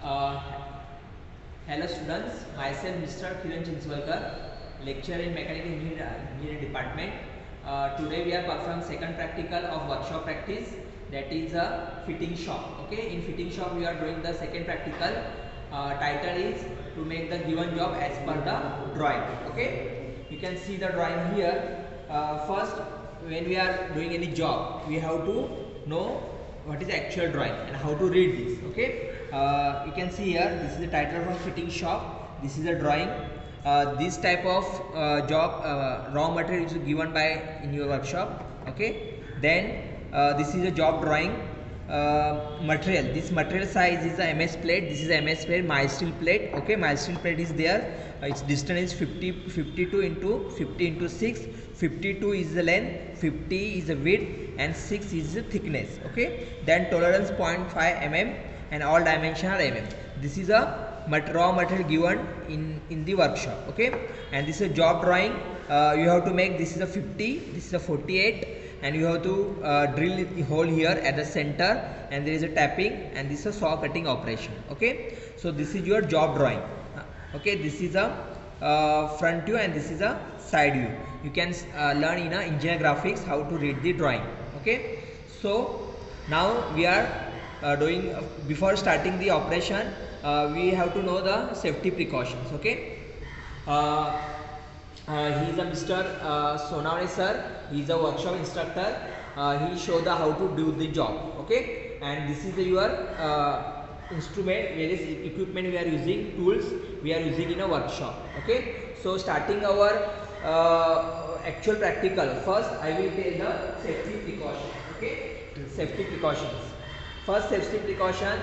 Uh, Hello students, myself Mr. Kiran Chinswalkar, lecturer in Mechanical Engineering Department. Today we are performing second practical of workshop practice, that is a fitting shop. Okay, in fitting shop we are doing the second practical. Title is to make the given job as per the drawing. Okay, you can see the drawing here. First, when we are doing any job, we have to know what is actual drawing and how to read this. Okay, you can see here, this is the title of a fitting shop, this is a drawing. This type of job, raw material is given by in your workshop. Okay, then this is a job drawing. Material, this material size is a MS plate, this is a MS plate, mild steel plate. Okay, mild steel plate is there. Its distance is 52 into 50 into 6. 52 is the length, 50 is the width, and 6 is the thickness. Okay, then tolerance 0.5 mm and all dimension are mm. This is a raw material given in the workshop. Okay, and this is a job drawing. You have to make, this is a 50, this is a 48, and you have to drill the hole here at the center, and there is a tapping, and this is a saw cutting operation. Okay, so this is your job drawing. Okay, this is a front view and this is a side view. You can learn in engineer graphics how to read the drawing. Okay, so now we are doing, before starting the operation, we have to know the safety precautions. Okay, he is a Mr. Sonawale sir. He is a workshop instructor. He show the how to do the job. Okay, and this is your instrument, various equipment we are using, tools we are using in a workshop. Okay, so starting our actual practical, first I will tell the safety precautions. Okay, safety precautions. First safety precaution,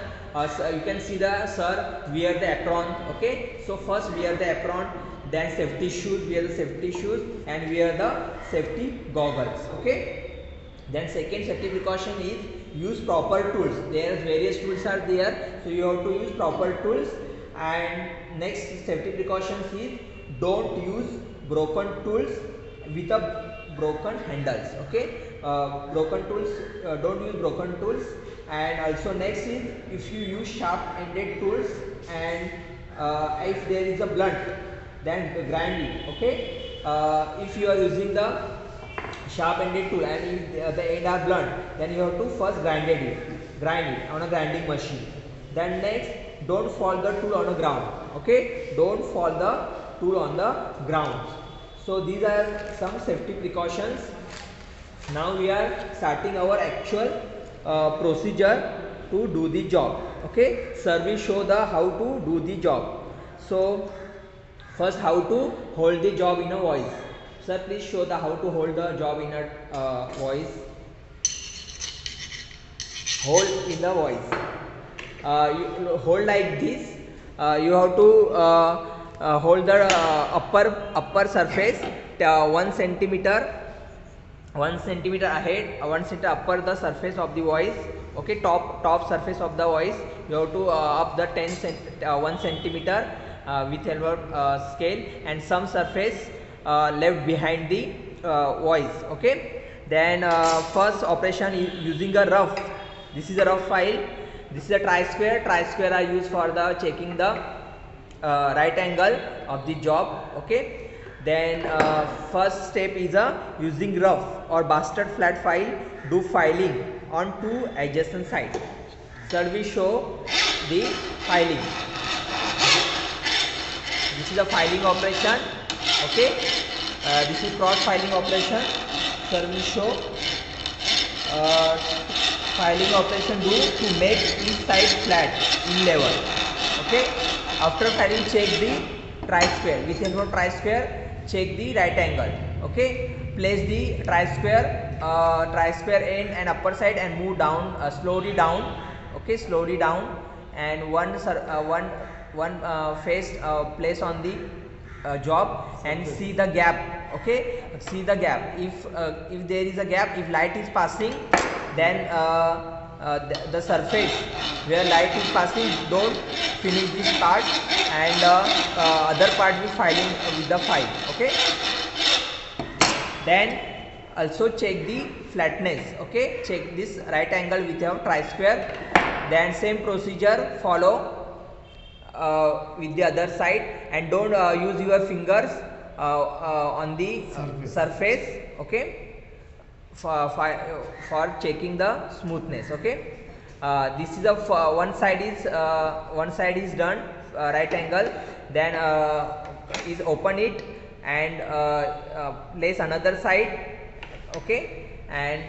so you can see the sir wear the apron. Okay, so first wear the apron, then safety shoes, wear the safety shoes, and wear the safety goggles. Okay, then second safety precaution is use proper tools. There various tools are there, so you have to use proper tools. And next safety precautions is don't use broken tools with a broken handles. Okay, broken tools, don't use broken tools. And also next is, if you use sharp ended tools and if there is a blunt, then grind it. Okay, if you are using the sharp ended tool and if the end are blunt, then you have to first grind it on a grinding machine. Then next, don't fall the tool on the ground. Okay, don't fall the tool on the ground. So these are some safety precautions. Now we are starting our actual procedure to do the job. Okay, sir will show the how to do the job. So first, how to hold the job in a voice. Sir, please show the how to hold the job in a voice. Hold in the voice. You hold like this. You have to hold the upper surface 1 centimeter. 1 centimeter ahead, 1 centimeter upper the surface of the voice. Okay, top surface of the voice. You have to up the 1 centimeter with elbow scale, and some surface left behind the voice. Okay, then first operation is using a rough. This is a rough file. This is a tri-square. Tri-square are used for the checking the right angle of the job. Okay. Then first step is using rough or bastard flat file. Do filing on two adjacent sides. Sir will show the filing. This is a filing operation. Okay, this is cross filing operation. Sir will show filing operation do to make each side flat in level. Okay, after filing, check the tri-square. With help of tri-square, check the right angle. Okay, place the tri-square end and upper side and move down slowly down. Okay, slowly down, and one face place on the job and see the gap. Okay, see the gap. If there is a gap, if light is passing, then the surface where light is passing, don't finish this part, and other part will filing with the file. Okay, then also check the flatness. Okay, check this right angle with your tri-square. Then same procedure follow. with the other side, and don't use your fingers on the surface, okay, for checking the smoothness. Okay, this is a one side is done, right angle. Then is open it and place another side, okay, and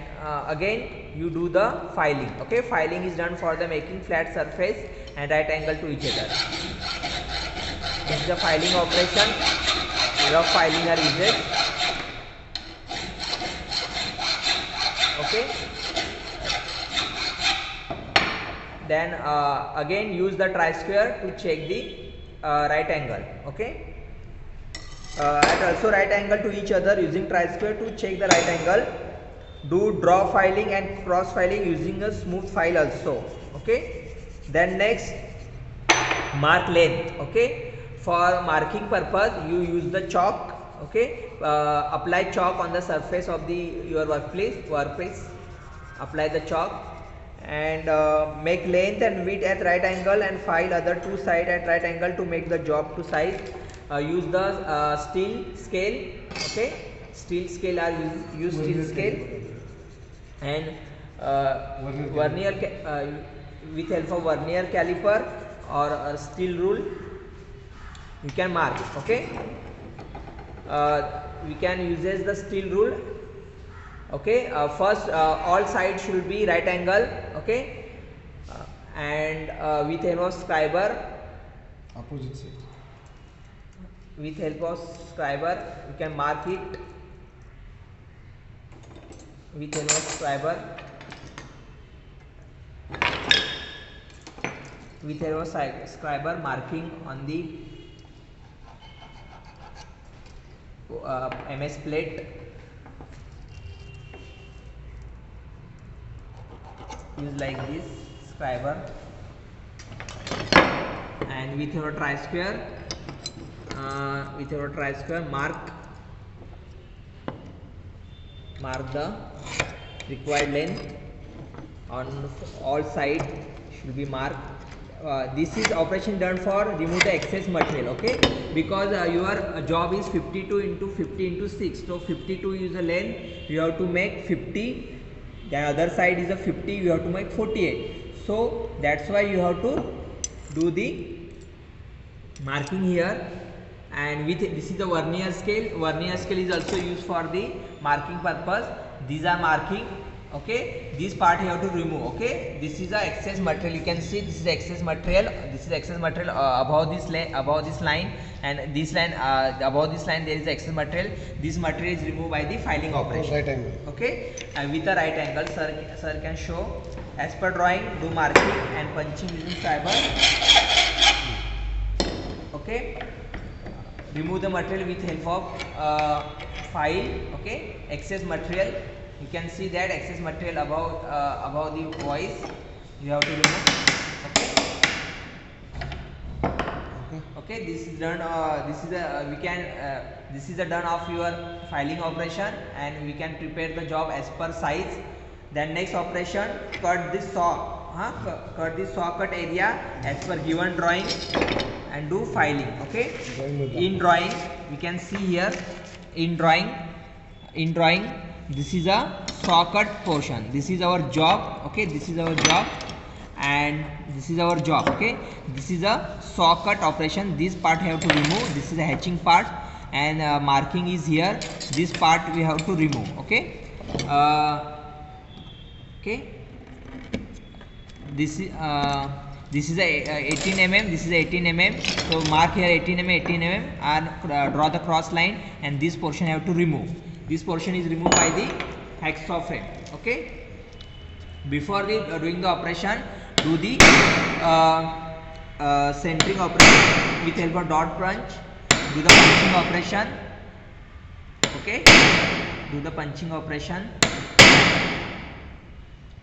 again you do the filing. Okay, filing is done for the making flat surface and right angle to each other. This is the filing operation. Rough filing are used. Okay, then again use the tri-square to check the right angle. Okay, and also right angle to each other using tri-square to check the right angle. Do draw filing and cross filing using a smooth file also. Okay, then next mark length. Okay, for marking purpose you use the chalk. Okay, apply chalk on the surface of your workpiece. Apply the chalk and make length and width at right angle and file other two side at right angle to make the job to size. Use the steel scale. Okay, steel scale are use steel scale, and vernier with help of vernier caliper or a steel rule you can mark. Okay, we can use the steel rule. Okay, first all sides should be right angle. Okay, and with help of scriber, opposite side. with help of scriber you can mark it. With help of scriber, with help of scriber marking on the MS plate. Use like this scriber, and with your tri-square, mark the required length on all sides should be marked. This is operation done for remove the excess material. Okay, because your job is 52 into 50 into 6, so 52 is the length, you have to make 50. The other side is a 50, you have to make 48. So that's why you have to do the marking here. And with this is the vernier scale. Vernier scale is also used for the marking purpose. These are marking. Okay, this part you have to remove. Okay, this is the excess material. You can see this is excess material. This is excess material above this line, and this line above this line there is excess material. This material is removed by the filing operation. Right angle. Okay, and with a right angle, sir can show as per drawing. Do marking and punching using scriber. Okay, remove the material with help of file. Okay, excess material. You can see that excess material above the voice you have to remove. Okay, this is done. This is the done of your filing operation, and we can prepare the job as per size. Then next operation, cut this cut this saw cut area as per given drawing and do filing. Okay, in drawing we can see here, in drawing this is a saw cut portion. This is our job. Okay, this is our job, and this is our job. Okay, this is a saw cut operation. This part we have to remove. This is the hatching part, and marking is here. This part we have to remove. Okay, okay, this is a 18 mm. This is 18 mm. So mark here 18 mm, and draw the cross line, and this portion I have to remove. This portion is removed by the hacksaw frame. Okay. Before doing the operation, do the centering operation with help of dot punch. Do the punching operation. Okay. Do the punching operation.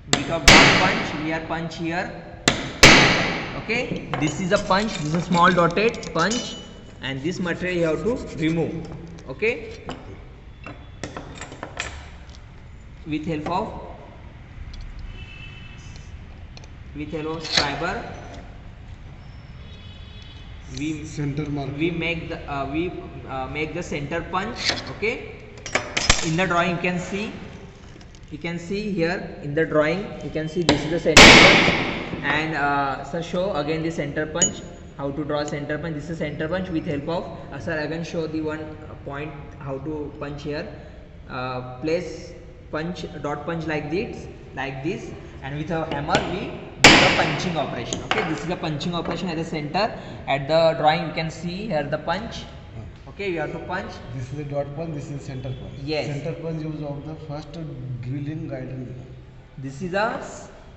With of dot punch, we are punch here. Okay. This is a punch. This is a small dotted punch, and this material you have to remove. Okay. With help of scriber, we Center mark. we make the center punch. Okay, in the drawing you can see here in the drawing you can see this is the center punch, and sir show again the center punch, how to draw center punch. This is center punch with help of sir again show the one point how to punch here. Place punch, dot punch like this, and with a hammer we do the punching operation. Okay, this is the punching operation at the center. At the drawing you can see here the punch. Okay, you have to punch. This is the dot punch, this is center punch. Yes. Center punch use of the first drilling guidance. This is a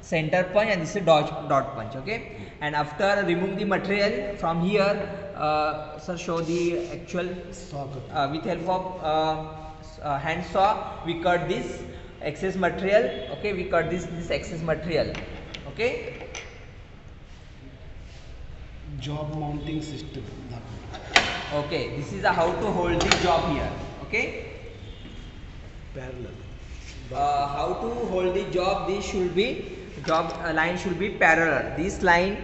center punch and this is a dot punch. Okay, and after remove the material from here, sir show the actual Saw cut. with help of hand saw we cut this excess material. Okay, we cut this excess material. Okay, Job mounting system. okay, this is a how to hold the job here. Okay, Parallel. how to hold the job, this should be job line should be parallel. This line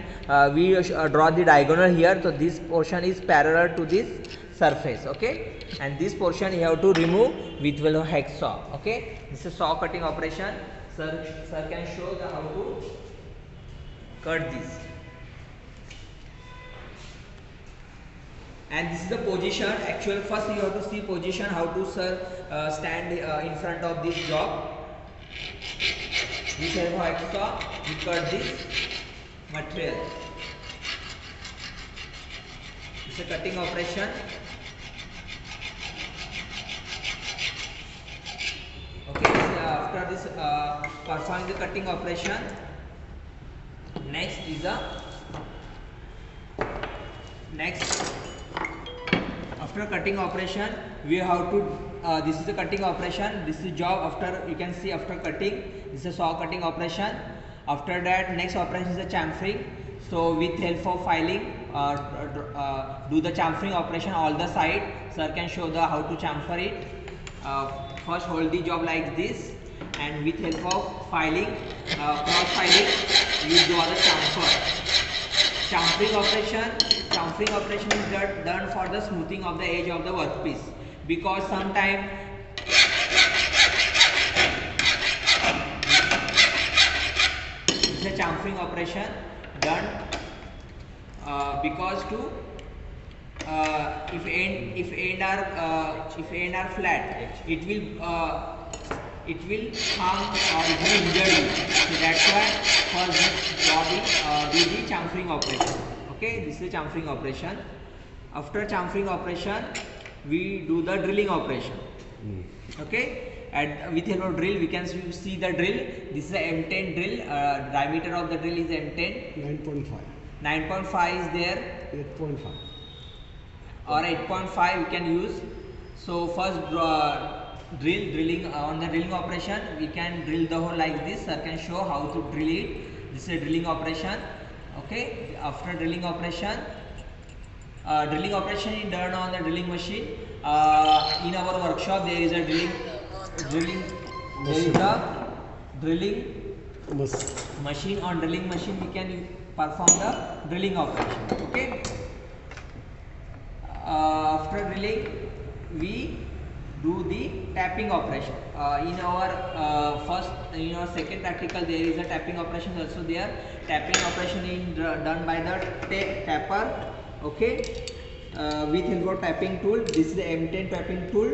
we draw the diagonal here, so this portion is parallel to this surface. Okay, and this portion you have to remove with a hex saw. Okay, this is saw cutting operation. Sir can show the how to cut this. And this is the position. Actual first you have to see position how to stand in front of this job. With help of hex saw we cut this material. It's a cutting operation. Okay, so after this performing the cutting operation, next after cutting operation we have to this is the cutting operation, this is job. After you can see after cutting, this is saw cutting operation. After that next operation is the chamfering. So with help of filing do the chamfering operation all the side. Sir can show the how to chamfer it. First hold the job like this, and with help of filing, cross filing, you draw the chamfer. Chamfering operation is done for the smoothing of the edge of the workpiece, because sometime this is a chamfering operation done because to if end are flat, it will harm or it will injure you. So that's why for this job we do the chamfering operation. Okay, this is the chamfering operation. After chamfering operation, we do the drilling operation. Okay, and with help of drill we can see the drill. This is a M10 drill. Diameter of the drill is M10. 9.5. 9.5 is there. 8.5. Or 8.5 you can use. So first drilling on the drilling operation we can drill the hole like this. Sir can show how to drill it. This is a drilling operation. Okay, after drilling operation is done on the drilling machine. In our workshop there is a drilling machine. On drilling machine we can perform the drilling operation. Okay, after drilling we do the tapping operation. In our second practical there is a tapping operation also there. Tapping operation is done by the tapper. Okay, with help of tapping tool. This is the M10 tapping tool.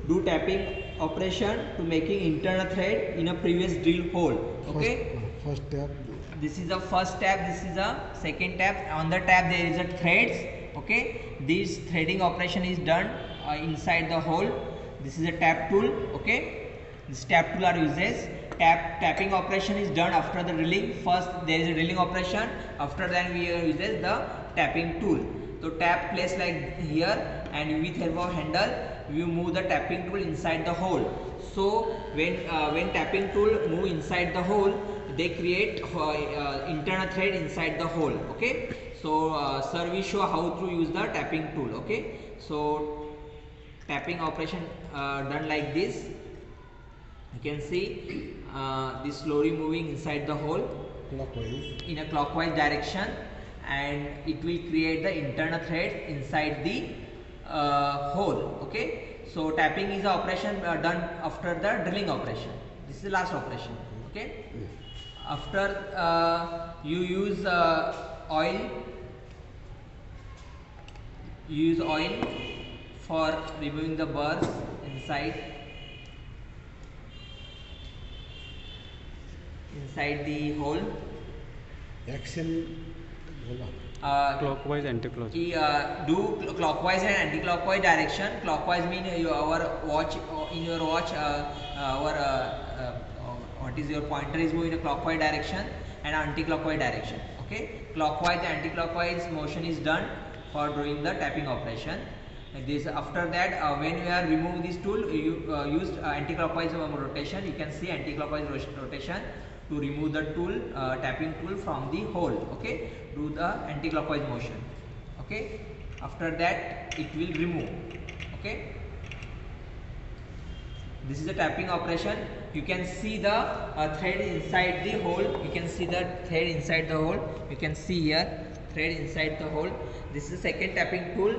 Do tapping operation to making internal thread in a previous drill hole. Okay, First tap. this is the first tab, this is the second tab. On the tab there is a threads. Okay, this threading operation is done inside the hole. This is a tap tool. Okay, this tap tool are uses. Tapping operation is done after the drilling. First there is a drilling operation, after that we uses the tapping tool. So tap place like here, and with help of handle we move the tapping tool inside the hole. So when tapping tool move inside the hole, they create internal thread inside the hole. Okay, so sir will show how to use the tapping tool. Okay, so tapping operation done like this. You can see this slowly moving inside the hole Clockwise. in a clockwise direction, and it will create the internal threads inside the hole. Okay, so tapping is the operation done after the drilling operation. This is the last operation. Okay, after you use oil, use oil for removing the burrs inside the hole. Action बोला. Clockwise, anti-clockwise. Do clockwise and anti-clockwise direction. Clockwise mean our watch in your watch what is your pointer is moving in a clockwise direction and anti-clockwise direction. Okay, clockwise and anti-clockwise motion is done for doing the tapping operation. This after that when you are remove this tool, you used anti-clockwise rotation. You can see anti-clockwise rotation to remove the tool tapping tool from the hole. Okay, do the anti-clockwise motion. Okay, after that it will remove. Okay, this is the tapping operation. You can see the thread inside the hole. You can see the thread inside the hole. You can see here thread inside the hole. This is the second tapping tool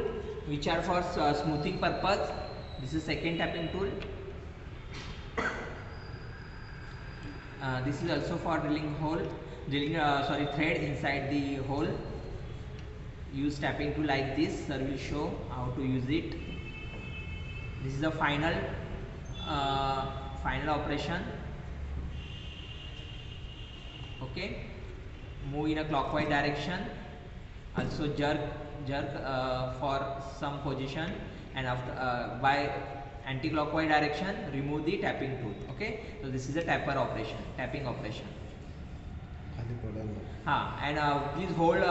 which are for smoothing purpose. This is second tapping tool. This is also for drilling thread inside the hole. Use tapping tool like this. Sir will show how to use it. This is the final operation. Okay, move in a clockwise direction. Also jerk for some position, and after by anti-clockwise direction remove the tapping tool. Okay, so this is a tapping operation. खाली पड़ा ना. And please hold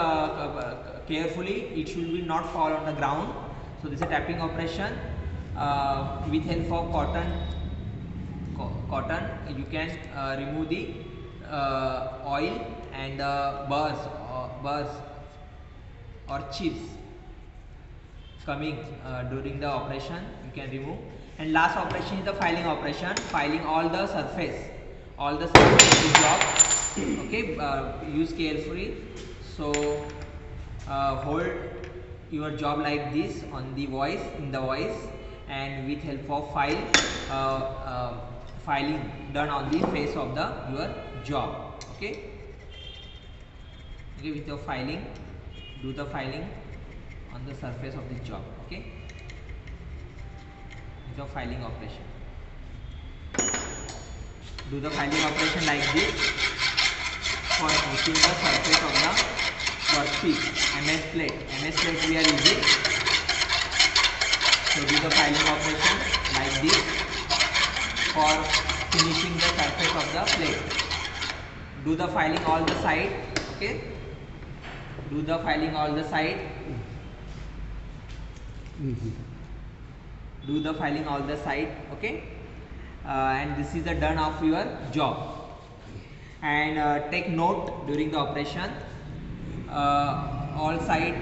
carefully. It should be not fall on the ground. So this is a tapping operation with help of cotton. You can remove the oil and burrs or chips coming during the operation. You can remove. And last operation is the filing operation. Filing all the surface of the job. Okay, use carefully. So hold your job like this on the in the voice, and with help of filing done on the face of your job. Okay, with your filing, do the filing on the surface of the job. Okay, with your filing operation, do the filing operation like this for making the surface of the workpiece. MS plate we are using. So do the filing operation like this for finishing the surface of the plate. Do the filing all the side. Okay, do the filing all the side. Do the filing all the side. Okay, and this is the done of your job. And take note during the operation. All side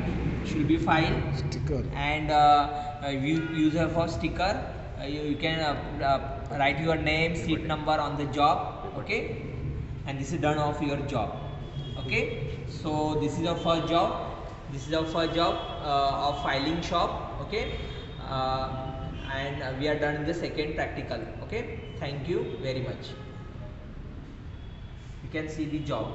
should be filed. Sticker. And use her for sticker. You can write your name, seat number on the job. Okay, and this is done of your job. Okay, so this is our first job. Of filing shop. Okay, and we are done in the second practical. Okay, thank you very much. You can see the job.